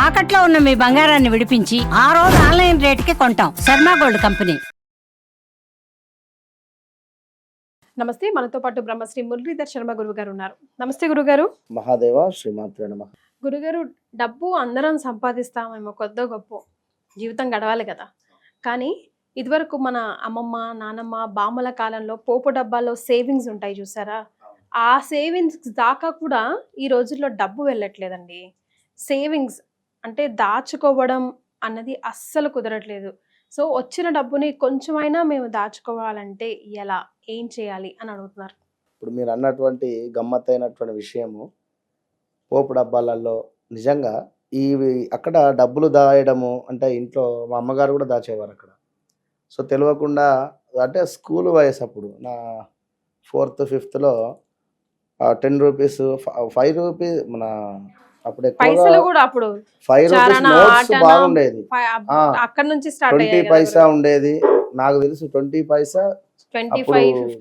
తాకట్లో ఉన్న మీ బంగారాన్ని విడిపించి ఆ రోజు ఆన్లైన్ రేటుకి కొంటాం. Sharma gold company. నమస్తే, మనతో పాటు బ్రహ్మశ్రీ మురళీధర్ శర్మ గురువు గారు ఉన్నారు. నమస్తే గురుగారు. మహాదేవ శ్రీమాత్రే నమః. గురుగారు, డబ్బు అందరం సంపాదిస్తామేమో, కొద్దో గొప్ప జీవితం గడవాలి కదా. కానీ ఇదివరకు మన అమ్మమ్మ, నానమ్మ, బామ్మల కాలంలో పోపు డబ్బాలో సేవింగ్స్ ఉంటాయి చూసారా, ఆ సేవింగ్స్ దాకా కూడా ఈ రోజుల్లో డబ్బు వెళ్ళట్లేదండి. సేవింగ్స్ అంటే దాచుకోవడం అన్నది అస్సలు కుదరట్లేదు. సో వచ్చిన డబ్బుని కొంచెమైనా మేము దాచుకోవాలంటే ఎలా, ఏం చేయాలి అని అడుగుతున్నారు. ఇప్పుడు మీరు అన్నటువంటి గమ్మత్తైనటువంటి విషయము, పోపు డబ్బాలలో నిజంగా ఇవి అక్కడ డబ్బులు దాయడము అంటే ఇంట్లో మా అమ్మగారు కూడా దాచేవారు అక్కడ. సో తెలియకుండా అంటే స్కూల్ వయసు అప్పుడు నా 4th 5thలో 10 రూపీస్ 5 రూపీస్ మన అప్పుడు పైసలు కూడా అప్పుడు 5 రూపీస్ నోట్స్ బాగుండేది. అక్కడ నుంచి స్టార్ట్ 20 పైసా ఉండేది. నాకు తెలుసు 20 పైసా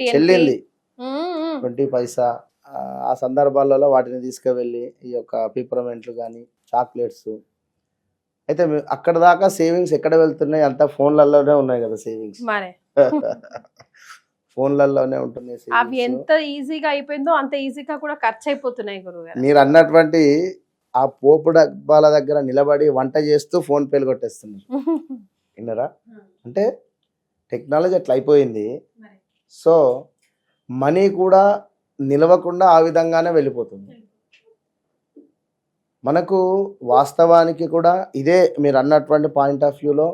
చెల్లింది. 20 పైసా ఆ సందర్భాలలో వాటిని తీసుకువెళ్ళి ఈ యొక్క పిపరమెంట్లు కానీ చాక్లెట్స్ అయితే అక్కడ దాకా సేవింగ్స్ ఎక్కడ వెళ్తున్నాయి, అంతా ఫోన్లలోనే ఉన్నాయి కదా సేవింగ్స్. ఫోన్లలోనే ఉంటున్నాయి. అవి ఎంత ఈజీగా అయిపోయిందో అంత ఈజీగా కూడా ఖర్చు అయిపోతున్నాయి గురుగారు. మీరు అన్నటువంటి ఆ పోపు డబ్బాల దగ్గర నిలబడి వంట చేస్తూ ఫోన్ పేలు కొట్టేస్తున్నారు. విన్నరా? అంటే టెక్నాలజీ అట్లా అయిపోయింది. సో మనీ కూడా నిలవకుండా ఆ విధంగానే వెళ్ళిపోతుంది. మనకు వాస్తవానికి కూడా ఇదే మీరు అన్నటువంటి పాయింట్ ఆఫ్ వ్యూలో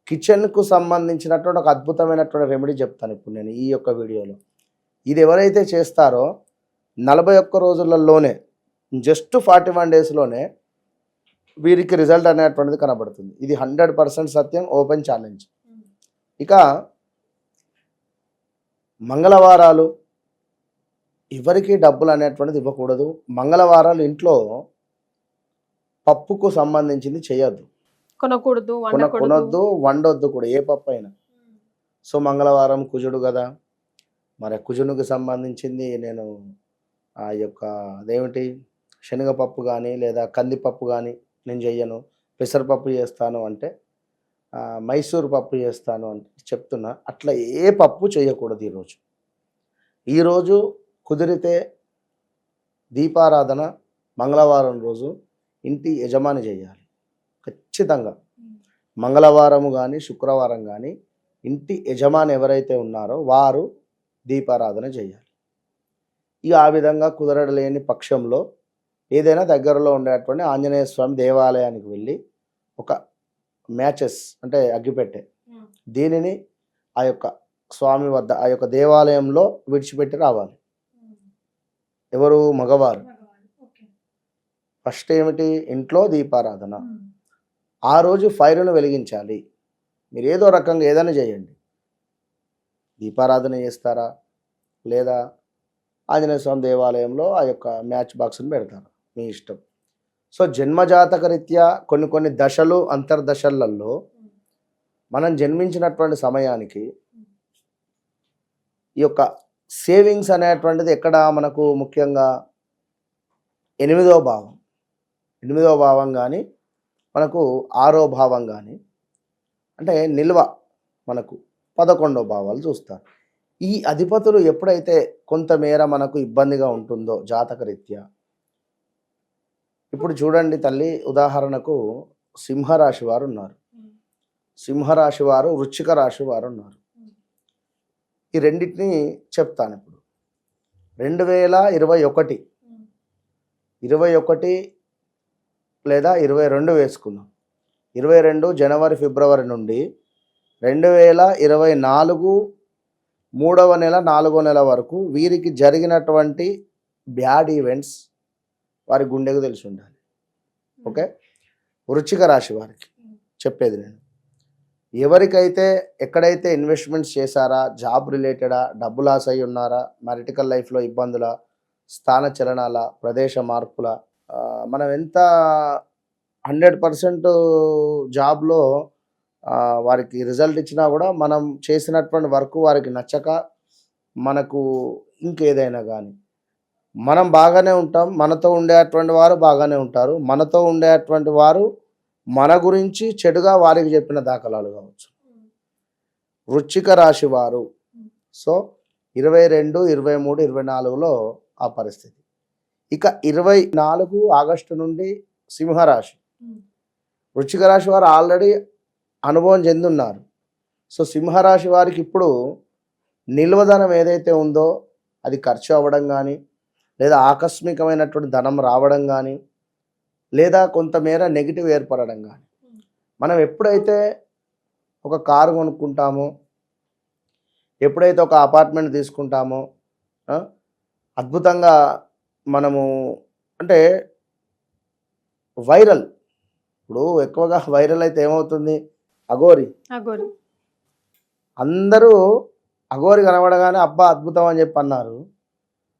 కిచెన్కు సంబంధించినటువంటి ఒక అద్భుతమైనటువంటి రెమెడీ చెప్తాను ఇప్పుడు నేను ఈ యొక్క వీడియోలో. ఇది ఎవరైతే చేస్తారో 41 రోజులలోనే, జస్ట్ 41 డేస్లోనే వీరికి రిజల్ట్ అనేటువంటిది కనబడుతుంది. ఇది 100% సత్యం, ఓపెన్ ఛాలెంజ్. ఇక మంగళవారాలు ఎవరికి డబ్బులు అనేటువంటిది ఇవ్వకూడదు. మంగళవారాలు ఇంట్లో పప్పుకు సంబంధించింది చేయొద్దు, కొనకూడదు, కొనొద్దు, వండొద్దు కూడా, ఏ పప్పు అయినా. సో మంగళవారం కుజుడు కదా, మరి కుజునికి సంబంధించింది నేను ఆ యొక్క అదేమిటి శనగపప్పు కానీ లేదా కందిపప్పు కానీ నేను చెయ్యను, పెసరపప్పు చేస్తాను అంటే, మైసూర్ పప్పు చేస్తాను అంటే చెప్తున్నా. అట్లా ఏ పప్పు చేయకూడదు ఈరోజు కుదిరితే దీపారాధన మంగళవారం రోజు ఇంటి యజమాని చేయాలి ఖచ్చితంగా. మంగళవారం కానీ శుక్రవారం కానీ ఇంటి యజమాని ఎవరైతే ఉన్నారో వారు దీపారాధన చేయాలి. ఇక ఆ విధంగా కుదరలేని పక్షంలో ఏదైనా దగ్గరలో ఉండేటువంటి ఆంజనేయ స్వామి దేవాలయానికి వెళ్ళి ఒక మ్యాచెస్ అంటే అగ్గిపెట్టె దీనిని ఆ యొక్క స్వామి వద్ద ఆ యొక్క దేవాలయంలో విడిచిపెట్టి రావాలి. ఎవరు? మగవారు. ఫస్ట్ ఏమిటి? ఇంట్లో దీపారాధన. ఆ రోజు ఫైర్ను వెలిగించాలి. మీరు ఏదో రకంగా ఏదైనా చేయండి. దీపారాధన చేస్తారా లేదా ఆంజనేయ స్వామి దేవాలయంలో ఆ యొక్క మ్యాచ్ బాక్స్ని పెడతారు, మీ ఇష్టం. సో జన్మజాతక రీత్యా కొన్ని దశలు అంతర్దశలలో మనం జన్మించినటువంటి సమయానికి ఈ యొక్క సేవింగ్స్ అనేటువంటిది ఎక్కడ మనకు ముఖ్యంగా 8వ భావం, 8వ భావం కానీ మనకు 6వ భావం కానీ అంటే నిల్వ మనకు 11వ భావాలు చూస్తారు. ఈ అధిపతులు ఎప్పుడైతే కొంతమేర మనకు ఇబ్బందిగా ఉంటుందో జాతకరీత్యా, ఇప్పుడు చూడండి తల్లి, ఉదాహరణకు సింహరాశి వారు ఉన్నారు, సింహరాశి వారు, వృశ్చిక రాశి వారు ఉన్నారు. ఈ రెండింటిని చెప్తాను ఇప్పుడు. 2021 లేదా 22 వేసుకుందాం. 22 జనవరి ఫిబ్రవరి నుండి 2024 3వ నెల 4వ నెల వరకు వీరికి జరిగినటువంటి బ్యాడ్ ఈవెంట్స్ వారి గుండెకు తెలిసి ఉండాలి. ఓకే, వృశ్చిక రాశి వారికి చెప్పేది నేను. ఎవరికైతే ఎక్కడైతే ఇన్వెస్ట్మెంట్స్ చేశారా, జాబ్ రిలేటెడా, డబ్బు లాస్ అయి ఉన్నారా, మ్యారిటికల్ లైఫ్లో ఇబ్బందుల, స్థాన చలనాల, ప్రదేశ మార్పుల, మనం ఎంత 100% జాబ్లో వారికి రిజల్ట్ ఇచ్చినా కూడా మనం చేసినటువంటి వర్క్ వారికి నచ్చక మనకు ఇంకేదైనా కానీ మనం బాగానే ఉంటాం, మనతో ఉండేటువంటి వారు బాగానే ఉంటారు, మనతో ఉండేటువంటి వారు మన గురించి చెడుగా వారికి చెప్పిన దాఖలాలు కావచ్చు. వృశ్చిక రాశి వారు సో 22, 23, 24లో ఆ పరిస్థితి. ఇక 24 ఆగస్టు నుండి సింహరాశి. వృశ్చిక రాశి వారు ఆల్రెడీ అనుభవం చెందున్నారు. సో సింహరాశి వారికి ఇప్పుడు నిల్వధనం ఏదైతే ఉందో అది ఖర్చు అవ్వడం కానీ, లేదా ఆకస్మికమైనటువంటి ధనం రావడం కానీ, లేదా కొంతమేర నెగిటివ్ ఏర్పడడం కానీ. మనం ఎప్పుడైతే ఒక కారు కొనుక్కుంటామో, ఎప్పుడైతే ఒక అపార్ట్మెంట్ తీసుకుంటామో, అద్భుతంగా మనము అంటే వైరల్, ఇప్పుడు ఎక్కువగా వైరల్ అయితే ఏమవుతుంది, అఘోరి అందరూ అఘోరి కనబడగానే అబ్బా అద్భుతం అని చెప్పి అన్నారు.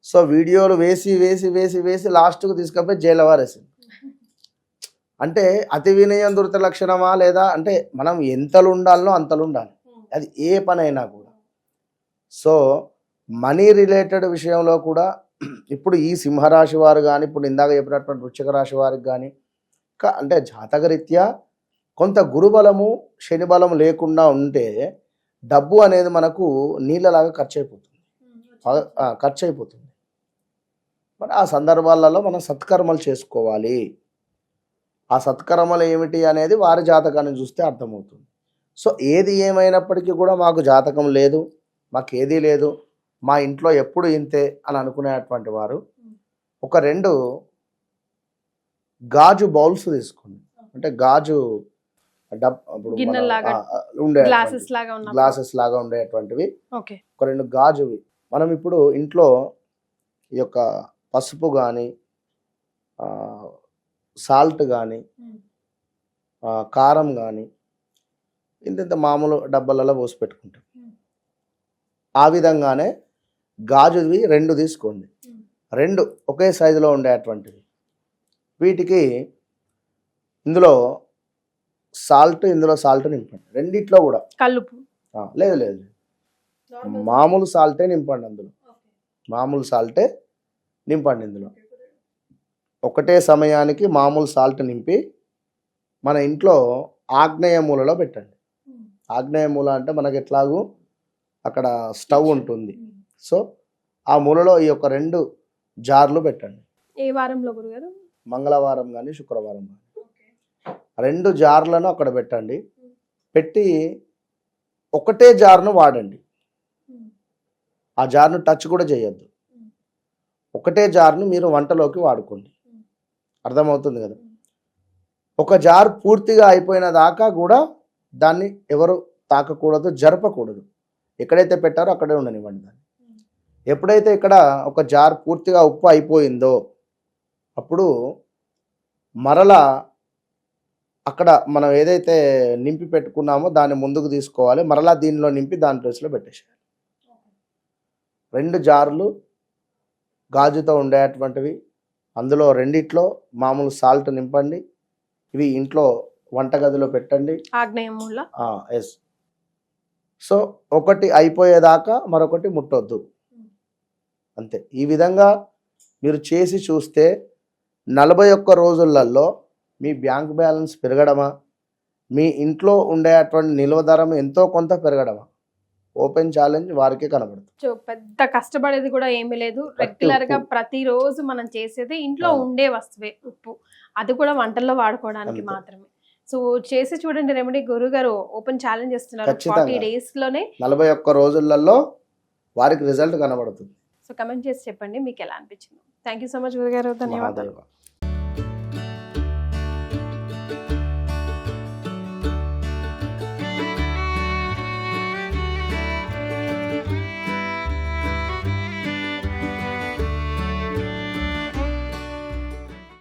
సో వీడియోలు వేసి వేసి వేసి వేసి లాస్ట్కు తీసుకపోయి జైలు వారేసింది. అంటే అతి వినయం దురత లక్షణమా, లేదా అంటే మనం ఎంతలు ఉండాలనో అంతలు ఉండాలి, అది ఏ పని అయినా కూడా. సో మనీ రిలేటెడ్ విషయంలో కూడా ఇప్పుడు ఈ సింహరాశి వారు కానీ, ఇప్పుడు ఇందాక చెప్పినటువంటి వృశ్చిక రాశి వారికి కానీ అంటే జాతకరీత్యా కొంత గురుబలము శని బలము లేకుండా ఉంటే డబ్బు అనేది మనకు నీళ్ళలాగా ఖర్చు అయిపోతుంది. మరి ఆ సందర్భాలలో మనం సత్కర్మలు చేసుకోవాలి. ఆ సత్కర్మలు ఏమిటి అనేది వారి జాతకాన్ని చూస్తే అర్థమవుతుంది. సో ఏది ఏమైనప్పటికీ కూడా మాకు జాతకం లేదు, మాకు ఏదీ లేదు, మా ఇంట్లో ఎప్పుడు ఇంతే అని అనుకునేటువంటి వారు ఒక 2 గాజు బౌల్స్ తీసుకోండి. అంటే గాజు గ్లాసెస్ లాగా ఉండేటువంటివి ఒక 2 గాజువి. మనం ఇప్పుడు ఇంట్లో ఈ యొక్క పసుపు కానీ, సాల్ట్ కానీ, కారం కానీ ఇంత మామూలు డబ్బాలలో పోసి పెట్టుకుంటాం. ఆ విధంగానే గాజువి 2 తీసుకోండి. 2 ఒకే సైజులో ఉండేటువంటివి. వీటికి ఇందులో సాల్ట్ నింపండి. రెండిట్లో కూడా కలుపు లేదు, మామూలు సాల్టే నింపండి. అందులో మామూలు సాల్టే నింపండి. ఇందులో ఒకటే సమయానికి మామూలు సాల్ట్ నింపి మన ఇంట్లో ఆగ్నేయ మూలలో పెట్టండి. ఆగ్నేయ మూల అంటే మనకి ఎట్లాగూ అక్కడ స్టవ్ ఉంటుంది. సో ఆ మూలలో ఈ యొక్క 2 జార్లు పెట్టండి. ఏ వారంలో గురుగారు? మంగళవారం కానీ శుక్రవారం కానీ 2 జార్లను అక్కడ పెట్టండి. పెట్టి ఒకటే జార్ను వాడండి. ఆ జార్ను టచ్ కూడా చేయొద్దు. ఒకటే జార్ను మీరు వంటలోకి వాడుకోండి. అర్థమవుతుంది కదా. ఒక జార్ పూర్తిగా అయిపోయిన దాకా కూడా దాన్ని ఎవరు తాకకూడదు, జరపకూడదు. ఎక్కడైతే పెట్టారో అక్కడే ఉండనివ్వండి దాన్ని. ఎప్పుడైతే ఇక్కడ ఒక జార్ పూర్తిగా ఉప్పు అయిపోయిందో అప్పుడు మరలా అక్కడ మనం ఏదైతే నింపి పెట్టుకున్నామో దాన్ని ముందుకు తీసుకోవాలి. మరలా దీనిలో నింపి దాని ప్లేస్లో పెట్టేసేయాలి. 2 జార్లు గాజుతో ఉండేటువంటివి, అందులో 2 మామూలు సాల్ట్ నింపండి. ఇవి ఇంట్లో వంటగదిలో పెట్టండి. ఎస్. సో ఒకటి అయిపోయేదాకా మరొకటి ముట్టొద్దు, అంతే. ఈ విధంగా మీరు చేసి చూస్తే 41 రోజులలో మీ బ్యాంక్ బ్యాలెన్స్ పెరగడమా, మీ ఇంట్లో ఉండేటువంటి నిల్వధరం ఎంతో కొంత పెరగడమా, ఓపెన్ ఛాలెంజ్ వారికే కనబడుతుంది. పెద్ద కష్టపడేది కూడా ఏమీ లేదు. రెగ్యులర్ గా ప్రతిరోజు మనం చేసేది ఇంట్లో ఉండే వస్తువే ఉప్పు, అది కూడా వంటల్లో వాడుకోవడానికి మాత్రమే. సో చేసి చూడండి రెమెడీ. గురుగారు ఓపెన్ ఛాలెంజ్ చేస్తున్నారు 40 days లోనే, 41 రోజులలో వారికి రిజల్ట్ కనబడుతుంది. సో కమెంట్ చేసి చెప్పండి మీకు ఎలా అనిపించింది. థ్యాంక్ యూ సో మచ్ గురుగారు, ధన్యవాదాలు.